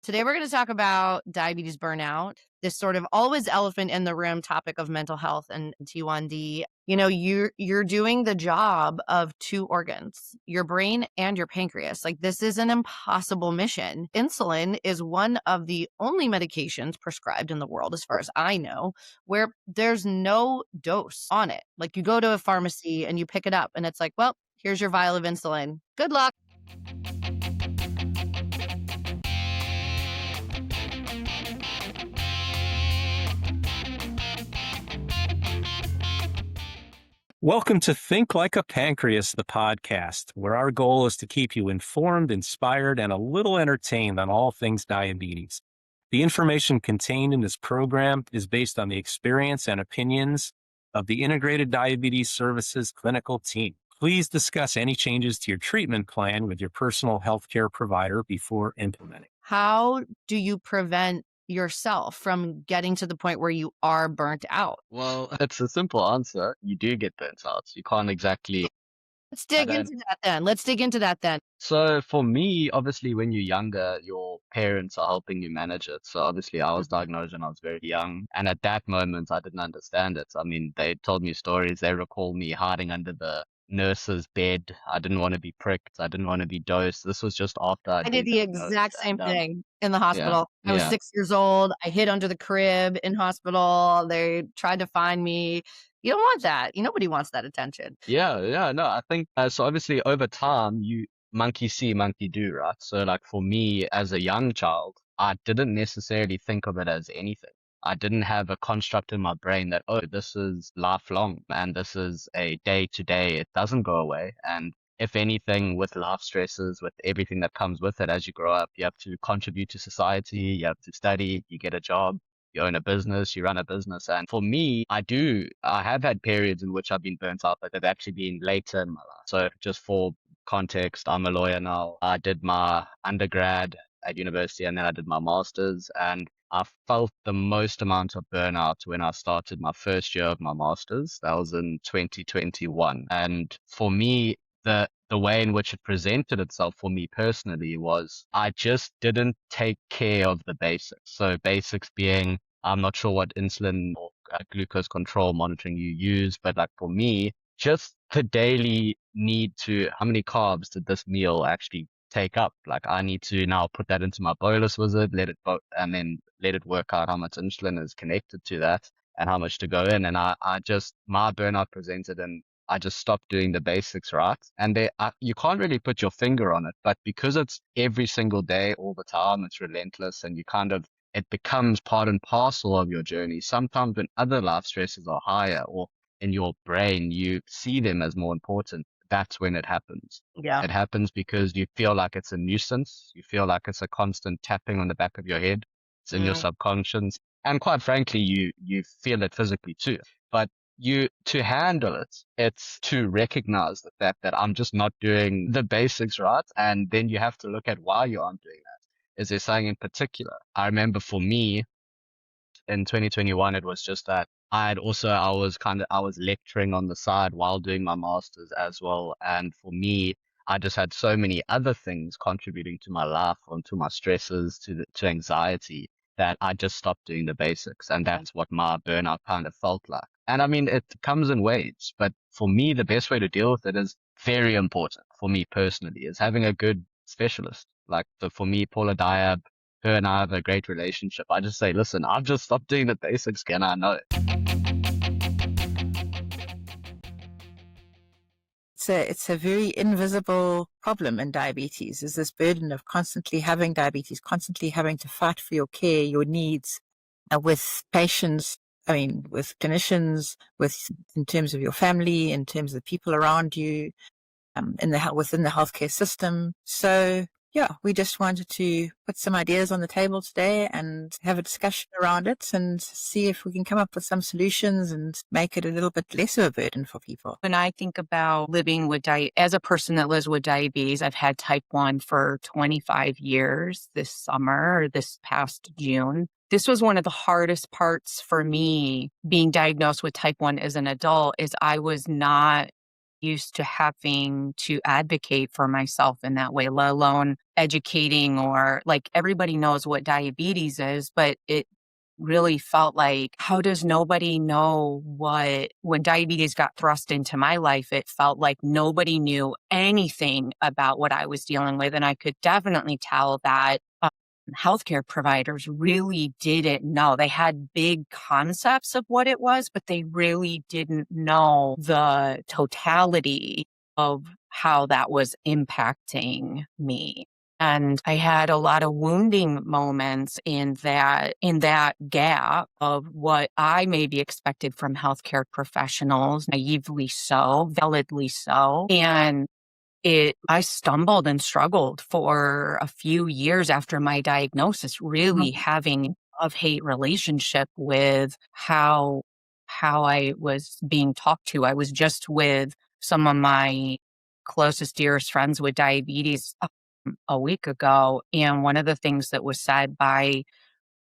Today, we're going to talk about diabetes burnout, this sort of always elephant in the room topic of mental health and T1D. You're doing the job of two organs, your brain and your pancreas. Like, this is an impossible mission. Insulin is one of the only medications prescribed in the world, as far as I know, where there's no dose on it. Like, you go to a pharmacy and you pick it up and it's like, well, here's your vial of insulin. Good luck. Welcome to Think Like a Pancreas, the podcast, where our goal is to keep you informed, inspired, and a little entertained on all things diabetes. The information contained in this program is based on the experience and opinions of the Integrated Diabetes Services clinical team. Please discuss any changes to your treatment plan with your personal healthcare provider before implementing. How do you prevent yourself from getting to the point where you are burnt out? Well, it's a simple answer. You do get burnt out. You can't exactly. Let's I dig don't. into that then. Let's dig into that then. So for me, obviously, when you're younger, your parents are helping you manage it. So obviously, I was diagnosed when I was very young, and at that moment, I didn't understand it. I mean, they told me stories. They recall me hiding under the nurse's bed. I didn't want to be pricked. I didn't want to be dosed. This was just after I I'd did been the diagnosed, exact same and thing in the yeah, hospital. I was yeah. 6 years old. I hid under the crib in hospital. They tried to find me. You don't want that. Nobody wants that attention. Yeah, no, I think so. Obviously, over time, you monkey see, monkey do, right? So, like for me as a young child, I didn't necessarily think of it as anything. I didn't have a construct in my brain that, oh, this is lifelong and this is a day to day. It doesn't go away. And if anything, with life stresses, with everything that comes with it as you grow up, you have to contribute to society, you have to study, you get a job, you own a business, you run a business. And for me, I have had periods in which I've been burnt out, but they've actually been later in my life. So just for context, I'm a lawyer now. I did my undergrad at university and then I did my master's, and I felt the most amount of burnout when I started my first year of my master's. That was in 2021. And for me, the way in which it presented itself for me personally was I just didn't take care of the basics. So basics being, I'm not sure what insulin or glucose control monitoring you use, but like for me, just the daily need to, how many carbs did this meal actually take up? Like I need to now put that into my bolus wizard, let it vote, and then let it work out how much insulin is connected to that and how much to go in. And my burnout presented and I just stopped doing the basics right. And you can't really put your finger on it, but because it's every single day, all the time, it's relentless, and it becomes part and parcel of your journey. Sometimes when other life stresses are higher or in your brain, you see them as more important. That's when it happens. Yeah. It happens because you feel like it's a nuisance. You feel like it's a constant tapping on the back of your head. It's in your subconscious. And quite frankly, you feel it physically too. But to handle it, it's to recognize the fact that I'm just not doing the basics right. And then you have to look at why you aren't doing that. Is there something in particular? I remember for me in 2021, it was just that I was lecturing on the side while doing my master's as well. And for me, I just had so many other things contributing to my life and to my stresses, to anxiety, that I just stopped doing the basics. And that's what my burnout kind of felt like. And I mean, it comes in waves, but for me, the best way to deal with it is very important for me personally, is having a good specialist. For me, Paula Diab, her and I have a great relationship. I just say, listen, I've just stopped doing the basics. Can I know it? It's a very invisible problem in diabetes, is this burden of constantly having diabetes, constantly having to fight for your care, your needs, with patients, with clinicians, in terms of your family, in terms of the people around you, within the healthcare system. So yeah, we just wanted to put some ideas on the table today and have a discussion around it and see if we can come up with some solutions and make it a little bit less of a burden for people. When I think about living with as a person that lives with diabetes, I've had type 1 for 25 years this summer, or this past June. This was one of the hardest parts for me being diagnosed with type 1 as an adult, is I was not used to having to advocate for myself in that way, let alone educating or like everybody knows what diabetes is, but it really felt like, how does nobody know what, when diabetes got thrust into my life, it felt like nobody knew anything about what I was dealing with. And I could definitely tell that healthcare providers really didn't know. They had big concepts of what it was, but they really didn't know the totality of how that was impacting me. And I had a lot of wounding moments in that gap of what I maybe expected from healthcare professionals, naively so, validly so. And I stumbled and struggled for a few years after my diagnosis, really having a love-hate relationship with how I was being talked to. I was just with some of my closest, dearest friends with diabetes a week ago, and one of the things that was said by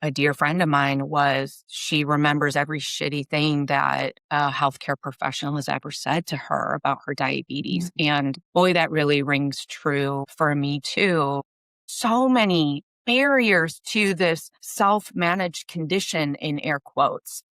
a dear friend of mine was she remembers every shitty thing that a healthcare professional has ever said to her about her diabetes. And boy, that really rings true for me too. So many barriers to this self-managed condition in air quotes.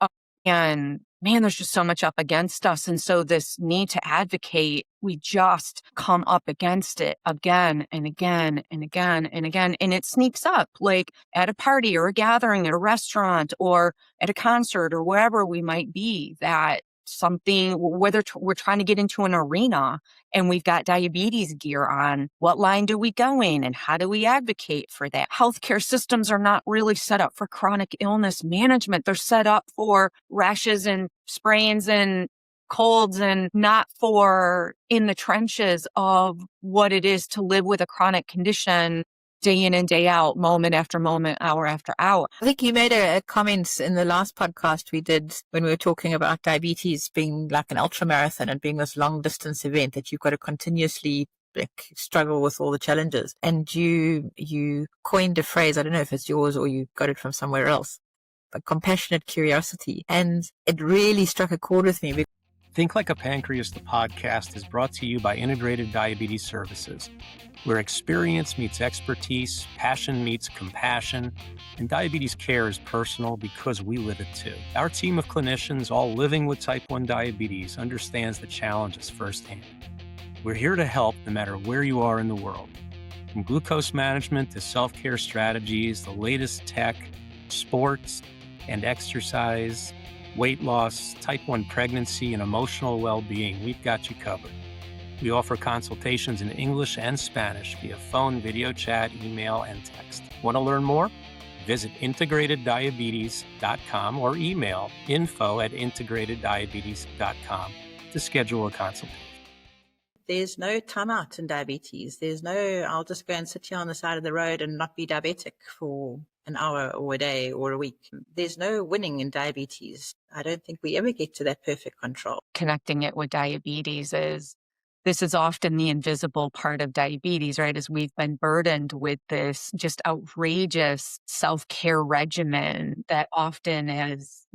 And man, there's just so much up against us. And so this need to advocate, we just come up against it again and again and again and again. And it sneaks up like at a party or a gathering at a restaurant or at a concert or wherever we might be, that something, whether we're trying to get into an arena and we've got diabetes gear on, what line do we go in and how do we advocate for that? Healthcare systems are not really set up for chronic illness management. They're set up for rashes and sprains and colds and not for in the trenches of what it is to live with a chronic condition day in and day out, moment after moment, hour after hour. I think you made a comment in the last podcast we did when we were talking about diabetes being like an ultra marathon and being this long distance event that you've got to continuously like struggle with all the challenges. And you coined a phrase, I don't know if it's yours or you got it from somewhere else, but compassionate curiosity. And it really struck a chord with me. Think Like a Pancreas, the podcast, is brought to you by Integrated Diabetes Services, where experience meets expertise, passion meets compassion, and diabetes care is personal because we live it too. Our team of clinicians, all living with type 1 diabetes, understands the challenges firsthand. We're here to help no matter where you are in the world. From glucose management to self-care strategies, the latest tech, sports and exercise, weight loss, type 1 pregnancy, and emotional well-being, we've got you covered. We offer consultations in English and Spanish via phone, video chat, email, and text. Want to learn more? Visit integrateddiabetes.com or email info@integrateddiabetes.com to schedule a consultation. There's no timeout in diabetes. There's no, I'll just go and sit here on the side of the road and not be diabetic for an hour or a day or a week. There's no winning in diabetes. I don't think we ever get to that perfect control. Connecting it with diabetes this is often the invisible part of diabetes, right? As we've been burdened with this just outrageous self-care regimen that often has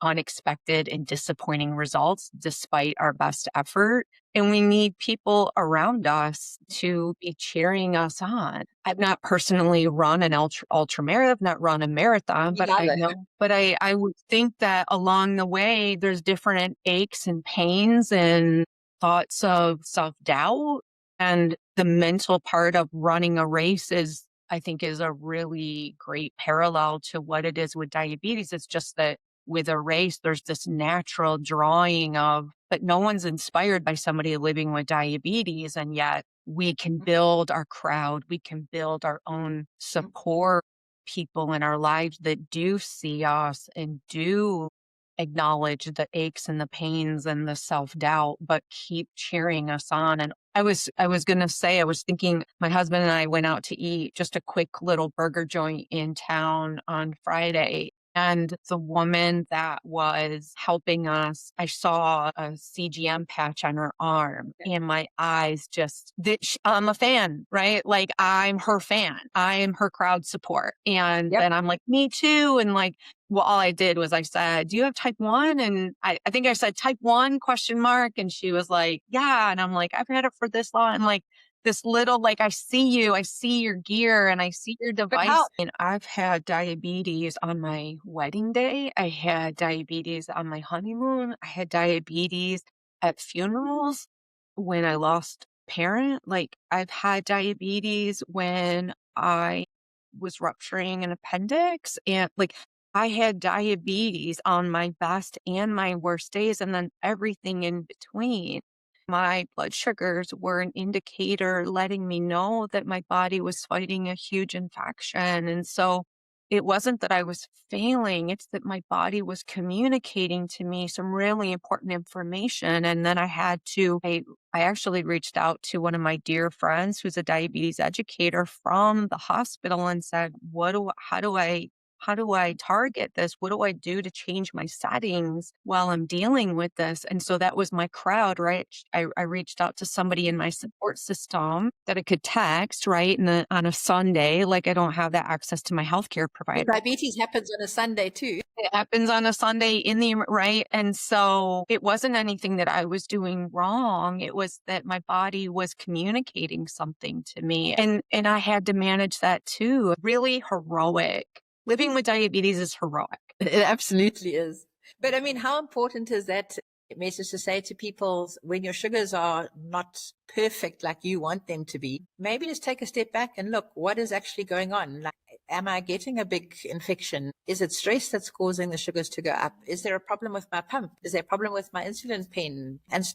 unexpected and disappointing results despite our best effort. And we need people around us to be cheering us on. I've not personally run an ultra marathon, I've not run a marathon, but I know, I would think that along the way, there's different aches and pains and thoughts of self-doubt. And the mental part of running a race I think is a really great parallel to what it is with diabetes. It's just that with a race, there's this natural drawing of, but no one's inspired by somebody living with diabetes. And yet we can build our crowd. We can build our own support people in our lives that do see us and do acknowledge the aches and the pains and the self-doubt, but keep cheering us on. And I was going to say, I was thinking my husband and I went out to eat just a quick little burger joint in town on Friday. And the woman that was helping us, I saw a CGM patch on her arm and my eyes just, I'm a fan, right? Like I'm her fan. I'm her crowd support. And then I'm like, me too. And like, well, all I did was I said, do you have type 1? And I think I said type 1 question mark. And she was like, yeah. And I'm like, I've had it for this long. And like, this little, like, I see your gear and I see your device. And I've had diabetes on my wedding day. I had diabetes on my honeymoon. I had diabetes at funerals when I lost a parent. Like, I've had diabetes when I was rupturing an appendix. And like, I had diabetes on my best and my worst days, and then everything in between. My blood sugars were an indicator letting me know that my body was fighting a huge infection. And so it wasn't that I was failing, it's that my body was communicating to me some really important information. And then I actually reached out to one of my dear friends who's a diabetes educator from the hospital and said, how do I target this? What do I do to change my settings while I'm dealing with this? And so that was my crowd, right? I reached out to somebody in my support system that I could text, right? And on a Sunday, like I don't have that access to my healthcare provider. Diabetes happens on a Sunday too. It happens on a Sunday right? And so it wasn't anything that I was doing wrong. It was that my body was communicating something to me. And I had to manage that too. Really heroic. Living with diabetes is heroic. It absolutely is. But I mean, how important is that message to say to people when your sugars are not perfect like you want them to be? Maybe just take a step back and look, what is actually going on? Like, am I getting a big infection? Is it stress that's causing the sugars to go up? Is there a problem with my pump? Is there a problem with my insulin pen? And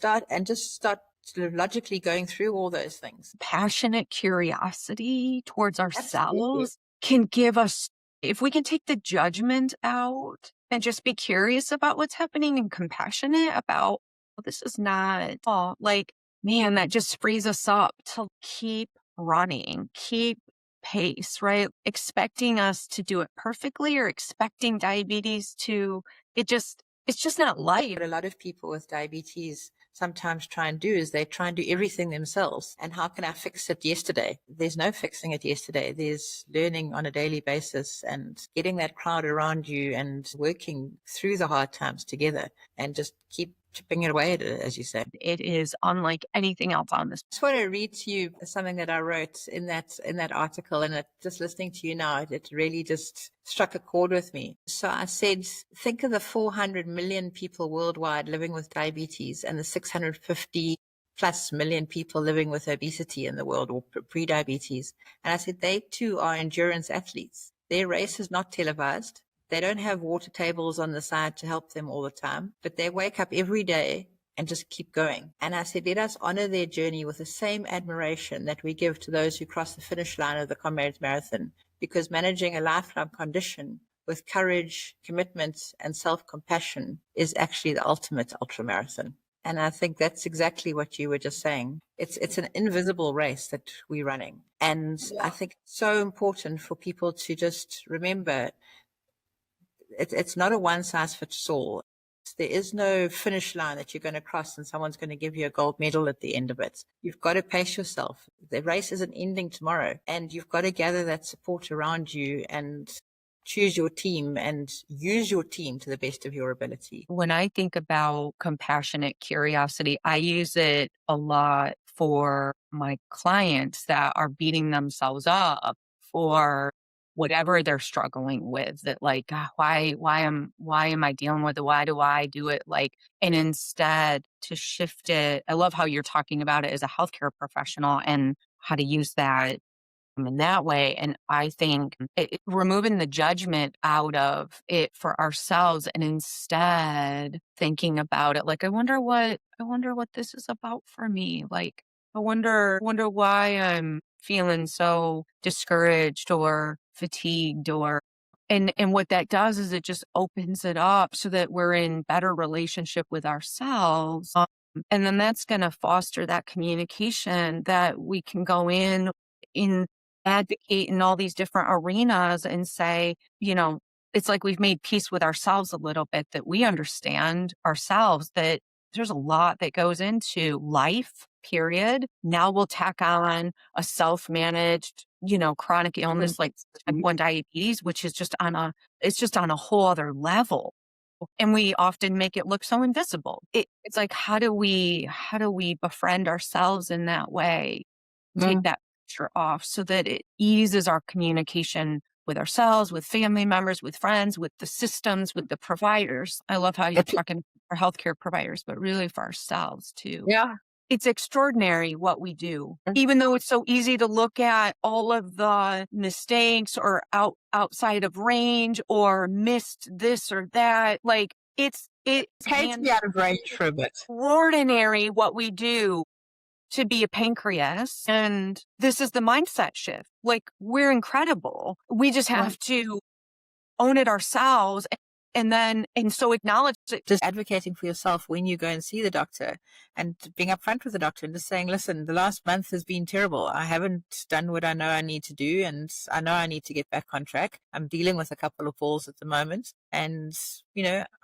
just start sort of logically going through all those things. Passionate curiosity towards Absolutely. ourselves can give us, if we can take the judgment out and just be curious about what's happening and compassionate about, well, this is not like, man, that just frees us up to keep running, keep pace, right? Expecting us to do it perfectly or expecting diabetes to, it's just not life. What a lot of people with diabetes sometimes try and do is they try and do everything themselves. And how can I fix it yesterday? There's no fixing it yesterday. There's learning on a daily basis and getting that crowd around you and working through the hard times together and just keep chipping it away at it, as you said. It is unlike anything else on this. I just want to read to you something that I wrote in that article, and just listening to you now, it really just struck a chord with me. So I said, think of the 400 million people worldwide living with diabetes and the 650 plus million people living with obesity in the world or pre-diabetes. And I said, they too are endurance athletes. Their race is not televised. They don't have water tables on the side to help them all the time, but they wake up every day and just keep going. And I said, let us honor their journey with the same admiration that we give to those who cross the finish line of the Comrades Marathon, because managing a lifelong condition with courage, commitment, and self-compassion is actually the ultimate ultramarathon. And I think that's exactly what you were just saying. It's an invisible race that we're running. And I think it's so important for people to just remember it's not a one-size-fits-all. There is no finish line that you're going to cross and someone's going to give you a gold medal at the end of it. You've got to pace yourself. The race isn't ending tomorrow, and you've got to gather that support around you and choose your team and use your team to the best of your ability. When I think about compassionate curiosity, I use it a lot for my clients that are beating themselves up for whatever they're struggling with, that like, "God, why am I dealing with it? Why do I do it?" Like, and instead to shift it. I love how you're talking about it as a healthcare professional and how to use that in that way. And I think removing the judgment out of it for ourselves and instead thinking about it like, I wonder what this is about for me. Like, I wonder why I'm feeling so discouraged or fatigued and what that does is it just opens it up so that we're in better relationship with ourselves. And then that's going to foster that communication that we can go in advocate in all these different arenas and say, it's like we've made peace with ourselves a little bit, that we understand ourselves, that there's a lot that goes into life, period. Now we'll tack on a self-managed, chronic illness like type 1 diabetes, which is it's just on a whole other level. And we often make it look so invisible. It's like, how do we befriend ourselves in that way? Take that picture off so that it eases our communication with ourselves, with family members, with friends, with the systems, with the providers. I love how you're talking for healthcare providers, but really for ourselves too. Yeah. It's extraordinary what we do, even though it's so easy to look at all of the mistakes or outside of range or missed this or that. Like it Takes me out of range for a bit. Extraordinary what we do to be a pancreas. And this is the mindset shift. Like, we're incredible. We just have to own it ourselves. And so acknowledge it. Just advocating for yourself when you go and see the doctor, and being upfront with the doctor and just saying, listen, the last month has been terrible. I haven't done what I know I need to do, and I know I need to get back on track. I'm dealing with a couple of falls at the moment, and,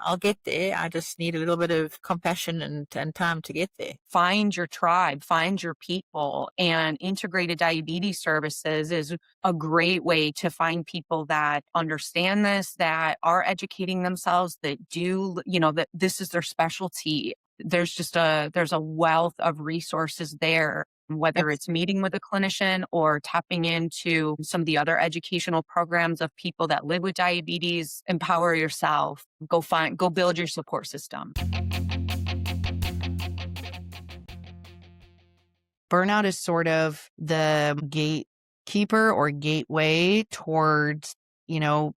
I'll get there. I just need a little bit of compassion and time to get there. Find your tribe, find your people, and integrated diabetes services is a great way to find people that understand this, that are educating themselves, that do, that this is their specialty. There's a wealth of resources there, whether it's meeting with a clinician or tapping into some of the other educational programs of people that live with diabetes. Empower yourself. Go build your support system. Burnout is sort of the gatekeeper or gateway towards,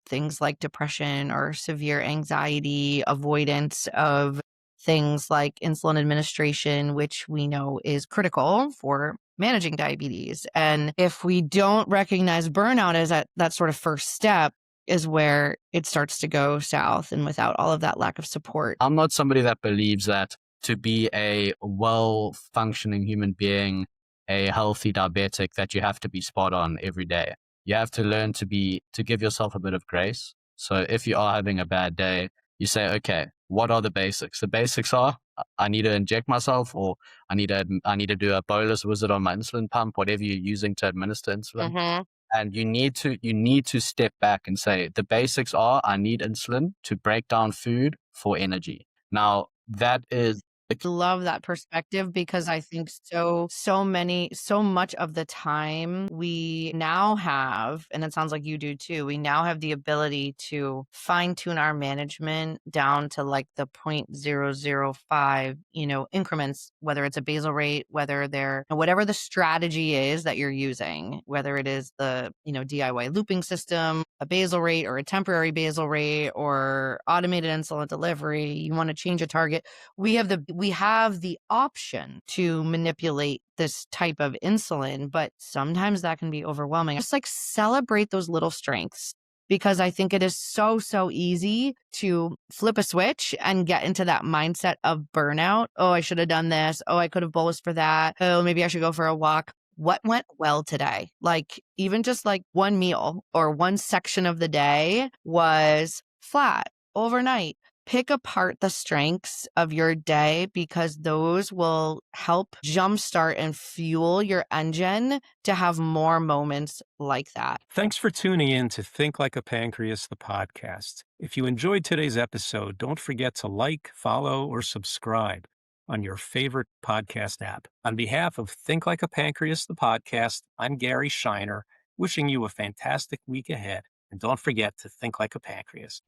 things like depression or severe anxiety, avoidance of things like insulin administration, which we know is critical for managing diabetes. And if we don't recognize burnout as that sort of first step, is where it starts to go south, and without all of that lack of support. I'm not somebody that believes that to be a well-functioning human being, a healthy diabetic, that you have to be spot on every day. You have to learn to give yourself a bit of grace. So if you are having a bad day, you say, okay, what are the basics? The basics are, I need to inject myself, or I need to do a bolus visit on my insulin pump, whatever you're using to administer insulin. Mm-hmm. And you need to step back and say, the basics are, I need insulin to break down food for energy. Now, that is love that perspective, because I think so much of the time we now have, and it sounds like you do too, we now have the ability to fine tune our management down to like the 0.005, increments, whether it's a basal rate, whatever the strategy is that you're using, whether it is the, DIY looping system, a basal rate or a temporary basal rate or automated insulin delivery, you want to change a target. We have the option to manipulate this type of insulin, but sometimes that can be overwhelming. Just like celebrate those little strengths, because I think it is so, so easy to flip a switch and get into that mindset of burnout. Oh, I should have done this. Oh, I could have bolused for that. Oh, maybe I should go for a walk. What went well today? Like, even just like one meal or one section of the day was flat overnight. Pick apart the strengths of your day, because those will help jumpstart and fuel your engine to have more moments like that. Thanks for tuning in to Think Like a Pancreas, the podcast. If you enjoyed today's episode, don't forget to like, follow, or subscribe on your favorite podcast app. On behalf of Think Like a Pancreas, the podcast, I'm Gary Shiner, wishing you a fantastic week ahead. And don't forget to think like a pancreas.